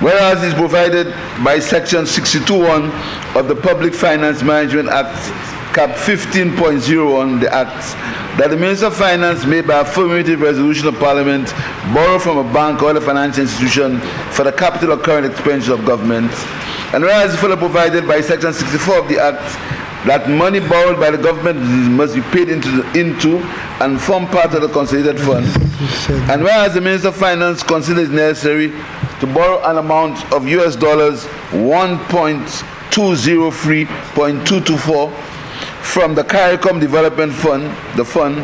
Whereas is provided by Section 62(1) of the Public Finance Management Act, Cap 15.01, the Act, that the Minister of Finance may, by affirmative resolution of Parliament, borrow from a bank or other financial institution for the capital or current expenditure of government. And whereas further provided by Section 64 of the Act, that money borrowed by the government must be paid into and form part of the consolidated fund. And whereas the Minister of Finance considers it necessary to borrow an amount of US dollars 1.203.224 from the CARICOM Development Fund, the fund,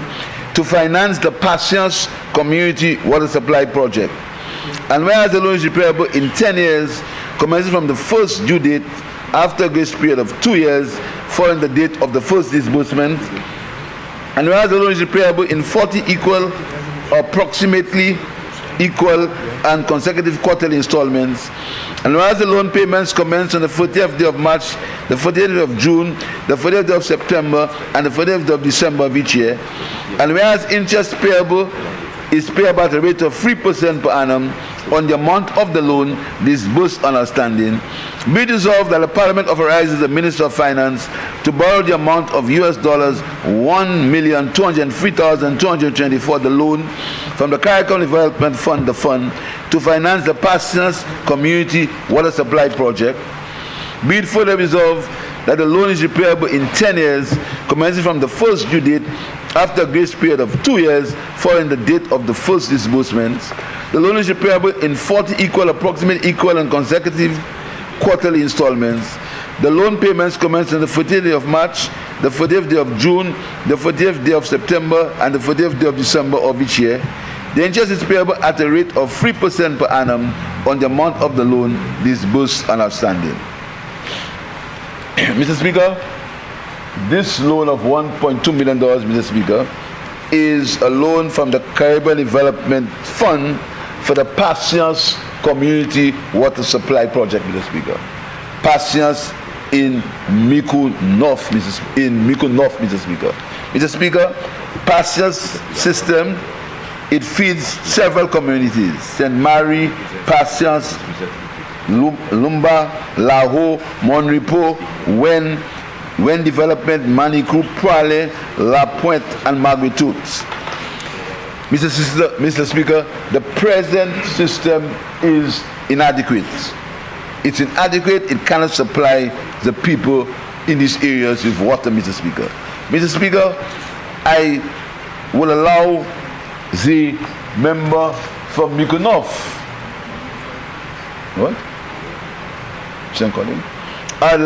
to finance the Patience Community Water Supply Project. And whereas the loan is repayable in 10 years, commencing from the first due date after a grace period of 2 years following the date of the first disbursement, and whereas the loan is repayable in 40 equal or approximately equal and consecutive quarterly installments, and whereas the loan payments commence on the 40th day of March, the 40th day of June, the 40th day of September, and the 40th day of December of each year, and whereas interest payable is payable at a rate of 3% per annum on the amount of the loan disbursed on outstanding, be resolved that the Parliament authorizes the Minister of Finance to borrow the amount of US dollars 1,203,224, the loan from the CARICOM Development Fund, the fund, to finance the Patience Community Water Supply Project. Be it further resolved that the loan is repayable in 10 years, commencing from the first due date after a grace period of 2 years following the date of the first disbursement. The loan is repayable in 40 equal, approximate equal, and consecutive quarterly installments. The loan payments commence on the 40th day of March, the 40th day of June, the 40th day of September, and the 40th day of December of each year. The interest is payable at a rate of 3% per annum on the amount of the loan disbursed and outstanding. Mr. Speaker, this loan of $1.2 million, Mr. Speaker, is a loan from the Caribbean Development Fund for the Patience Community Water Supply Project, Mr. Speaker. Patience in Mico North, Mr. Speaker. Mr. Speaker, Patience system, it feeds several communities: St. Mary, Patience, Lumba, Laho, Monrepo, Wen Development, Manicou, Poile, La Pointe, and Marguerite. Mr. Speaker, the present system is inadequate. It's inadequate. It cannot supply the people in these areas with water, Mr. Speaker. Mr. Speaker, I will allow the member from Mico North. What? Sean Collins? I'd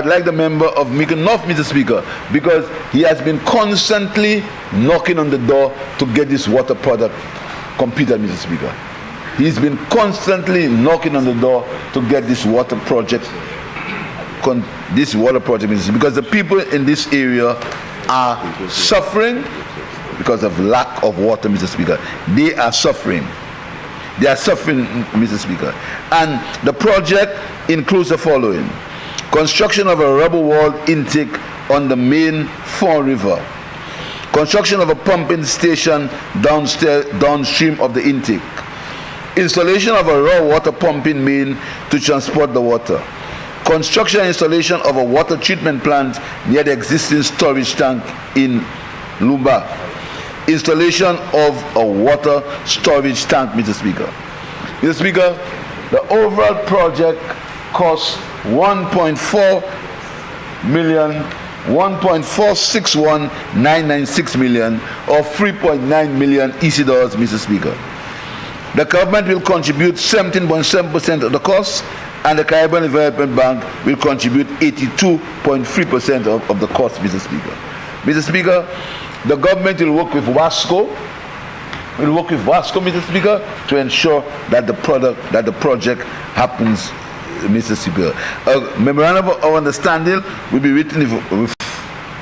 like the member of Mico North, Mr. Speaker, because he has been constantly knocking on the door to get this water product completed, Mr. Speaker. He's been constantly knocking on the door to get this water project, Mr. Speaker, because the people in this area are suffering because of lack of water, Mr. Speaker. They are suffering. They are suffering, Mr. Speaker. And the project includes the following: construction of a rubber wall intake on the main Fawn River, construction of a pumping station downstream of the intake, installation of a raw water pumping main to transport the water, construction and installation of a water treatment plant near the existing storage tank in Lumba, installation of a water storage tank, Mr. Speaker. Mr. Speaker, the overall project costs $1.461,996 million, or 3.9 million EC dollars, Mr. Speaker. The government will contribute 17.7% of the cost, and the Caribbean Development Bank will contribute 82.3% of the cost, Mr. Speaker. Mr. Speaker, the government will work with WASCO, Mr. Speaker, to ensure that the project happens, Mr. Speaker. A memorandum of understanding will be written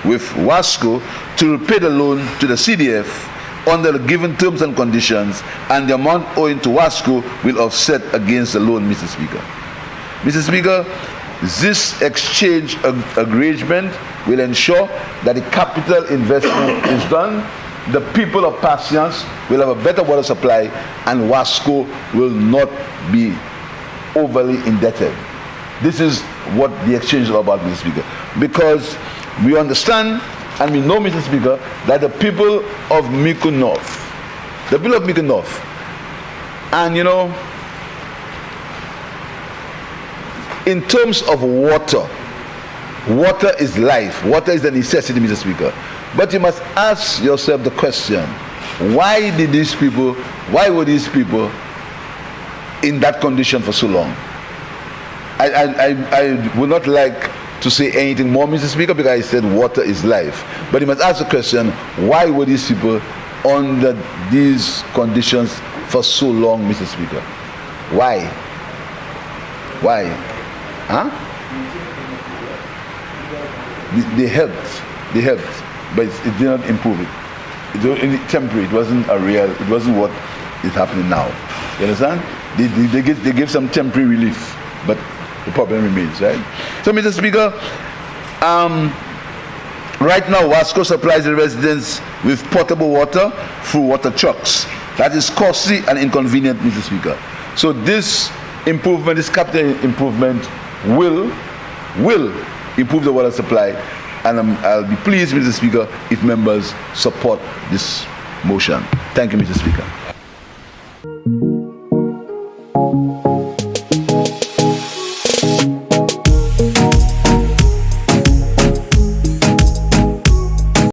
with WASCO to repay the loan to the CDF under the given terms and conditions, and the amount owing to WASCO will offset against the loan, Mr. Speaker. Mr. Speaker, this exchange agreement will ensure that the capital investment is done the people of Patience will have a better water supply, and Wasco will not be overly indebted. This is what the exchange is all about, Mr. Speaker. Because we understand and we know, Mr. Speaker, that the people of Mico North, and you know, in terms of water, water is life. Water is a necessity, Mr. Speaker. But you must ask yourself the question, why were these people in that condition for so long? I would not like to say anything more, Mr. Speaker, because I said water is life. But you must ask the question, why were these people under these conditions for so long, Mr. Speaker? Why? Huh? They helped, but it did not improve it. It was temporary. It wasn't it wasn't what is happening now. You understand? They give some temporary relief, but the problem remains, right? So, Mr. Speaker, right now Wasco supplies the residents with potable water through water trucks. That is costly and inconvenient, Mr. Speaker. So this improvement, this capital improvement, will improve the water supply, and I'll be pleased, Mr. Speaker, if members support this motion. Thank you, Mr. Speaker.